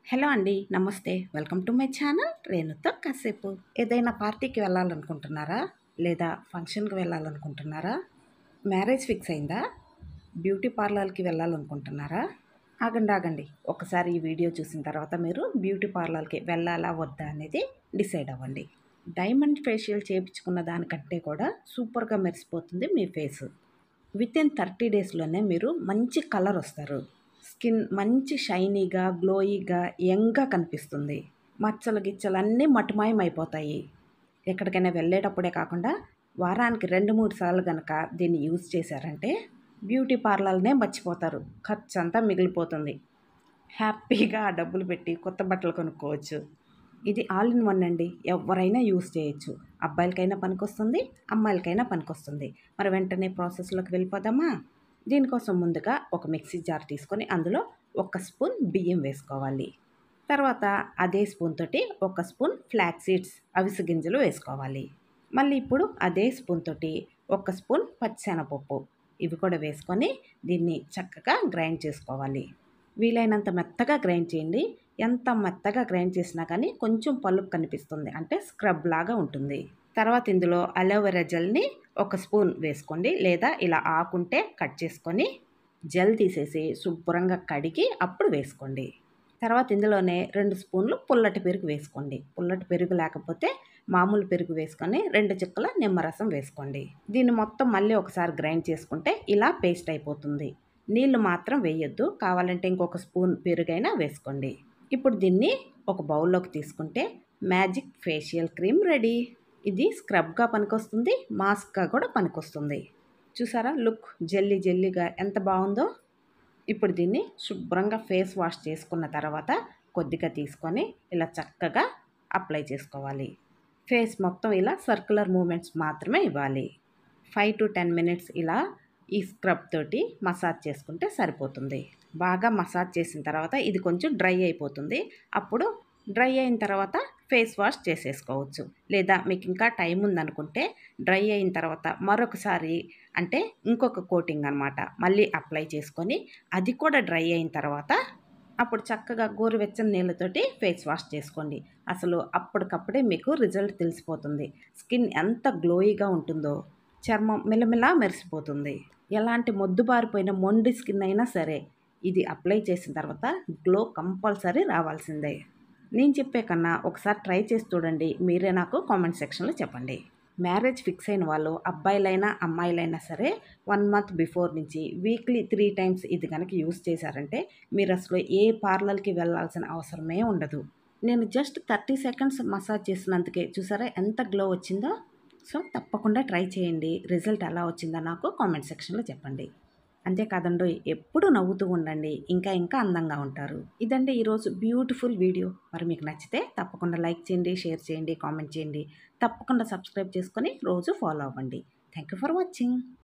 Hello అండి. నమస్తే. Welcome to my channel రేణుతో కాసేపు. ఏదైనా పార్టీకి వెళ్ళాలనుకుంటున్నారా? లేదా ఫంక్షన్‌కి వెళ్ళాలనుకుంటున్నారా? మ్యారేజ్ ఫిక్స్ అయిందా? బ్యూటీ పార్లర్‌కి వెళ్ళాలనుకుంటున్నారా? ఆగండి. ఒకసారి ఈ వీడియో చూసిన తర్వాత మీరు బ్యూటీ పార్లర్‌కి వెళ్ళాలా? వద్దా? అనేది డిసైడ్ అవ్వండి. డైమండ్ ఫేషియల్ చేపించుకున్న దానికంటే కూడా సూపర్‌గా మెరిసిపోతుంది మీ ఫేసు. వితిన్ 30 డేస్‌లోనే మీరు మంచి కలర్ వస్తారు. స్కిన్ మంచి షైనీగా, గ్లోయీగా, యంగ్‌గా కనిపిస్తుంది. మచ్చలు గిచ్చలు అన్నీ మటుమాయమైపోతాయి. ఎక్కడికైనా వెళ్ళేటప్పుడే కాకుండా వారానికి 2, 3 సార్లు గనక దీన్ని యూజ్ చేశారంటే బ్యూటీ పార్లర్‌నే మర్చిపోతారు. ఖర్చంతా మిగిలిపోతుంది. హ్యాపీగా ఆ డబ్బులు పెట్టి కొత్త బట్టలు కొనుక్కోవచ్చు. ఇది ఆల్ ఇన్ వన్ అండి. ఎవ్వరైనా యూజ్ చేయొచ్చు. అబ్బాయిలకైనా పనికొస్తుంది, అమ్మాయిలకైనా పనికొస్తుంది. మరి వెంటనే ప్రాసెస్‌లోకి వెళ్ళిపోదామా? దీనికోసం ముందుగా ఒక మిక్సీ జార్ తీసుకొని అందులో ఒక స్పూన్ బియ్యం వేసుకోవాలి. తర్వాత అదే స్పూన్ తోటి ఒక స్పూన్ ఫ్లాక్స్ సీడ్స్ అవిసె గింజలు వేసుకోవాలి. మళ్ళీ ఇప్పుడు అదే స్పూన్ తోటి ఒక స్పూన్ పచ్చిశనగపప్పు ఇవి కూడా వేసుకొని దీన్ని చక్కగా గ్రైండ్ చేసుకోవాలి. వీలైనంత మెత్తగా గ్రైండ్ చేయండి. ఎంత మెత్తగా గ్రైండ్ చేసినా కానీ కొంచెం పలుకు కనిపిస్తుంది. అంటే స్క్రబ్ లాగా ఉంటుంది. తర్వాత ఇందులో అలోవెరా జెల్‌ని ఒక స్పూన్ వేసుకోండి. లేదా ఇలా ఆకుంటే కట్ చేసుకొని జెల్ తీసేసి శుభ్రంగా కడిగి అప్పుడు వేసుకోండి. తర్వాత ఇందులోనే 2 స్పూన్లు పుల్లటి పెరుగు వేసుకోండి. పుల్లటి పెరుగు లేకపోతే మామూలు పెరుగు వేసుకొని 2 చుక్కల నిమ్మరసం వేసుకోండి. దీన్ని మొత్తం మళ్ళీ ఒకసారి గ్రైండ్ చేసుకుంటే ఇలా పేస్ట్ అయిపోతుంది. నీళ్లు మాత్రం వేయొద్దు. కావాలంటే ఇంకొక స్పూన్ పెరుగైనా వేసుకోండి. ఇప్పుడు దీన్ని ఒక బౌల్లోకి తీసుకుంటే మ్యాజిక్ ఫేషియల్ క్రీమ్ రెడీ. ఇది స్క్రబ్‌గా పనికొస్తుంది. మాస్క్‌గా కూడా పనికొస్తుంది. చూసారా లుక్ జెల్లీగా ఎంత బావుందో? ఇప్పుడు దీన్ని శుభ్రంగా ఫేస్ వాష్ చేసుకున్న తర్వాత కొద్దిగా తీసుకొని ఇలా చక్కగా అప్లై చేసుకోవాలి. ఫేస్ మొత్తం ఇలా సర్క్యులర్ మూవ్‌మెంట్స్ మాత్రమే ఇవ్వాలి. 5-10 మినిట్స్ ఇలా ఈ స్క్రబ్ తోటి మసాజ్ చేసుకుంటే సరిపోతుంది. బాగా మసాజ్ చేసిన తర్వాత ఇది కొంచెం డ్రై అయిపోతుంది. అప్పుడు డ్రై అయిన తర్వాత ఫేస్ వాష్ చేసేసుకోవచ్చు. లేదా మీకు ఇంకా టైం ఉందనుకుంటే డ్రై అయిన తర్వాత మరొకసారి అంటే ఇంకొక కోటింగ్ అనమాట మళ్ళీ అప్లై చేసుకొని అది కూడా డ్రై అయిన తర్వాత అప్పుడు చక్కగా గోరువెచ్చని నీళ్ళతోటి ఫేస్ వాష్ చేసుకోండి. అసలు అప్పటికప్పుడే మీకు రిజల్ట్ తెలిసిపోతుంది. స్కిన్ ఎంత గ్లోయీగా ఉంటుందో, చర్మం మిలమిలా మెరిసిపోతుంది. ఎలాంటి మొద్దుబారిపోయిన మొండి స్కిన్ అయినా సరే ఇది అప్లై చేసిన తర్వాత గ్లో కంపల్సరీ రావాల్సిందే. నేను చెప్పే కన్నా ఒకసారి ట్రై చేసి చూడండి. మీరే నాకు కామెంట్ సెక్షన్‌లో చెప్పండి. మ్యారేజ్ ఫిక్స్ అయిన వాళ్ళు అబ్బాయిలైనా, అమ్మాయిలైనా సరే 1 మంత్ బిఫోర్ నుంచి వీక్లీ 3 టైమ్స్ ఇది గనక యూజ్ చేశారంటే మీరసలు ఏ పార్లర్‌కి వెళ్ళాల్సిన అవసరమే ఉండదు. నేను జస్ట్ 30 సెకండ్స్ మసాజ్ చేసినందుకే చూసారా ఎంత గ్లో వచ్చిందో? సో, తప్పకుండా ట్రై చేయండి. రిజల్ట్ ఎలా వచ్చిందో నాకు కామెంట్ సెక్షన్‌లో చెప్పండి. అంతేకాదండోయ్ ఎప్పుడూ నవ్వుతూ ఉండండి. ఇంకా అందంగా ఉంటారు. ఇదండి ఈరోజు బ్యూటిఫుల్ వీడియో. మరి మీకు నచ్చితే తప్పకుండా లైక్ చేయండి, షేర్ చేయండి, కామెంట్ చేయండి. తప్పకుండా సబ్స్క్రైబ్ చేసుకొని రోజు ఫాలో అవ్వండి. Thank you for watching.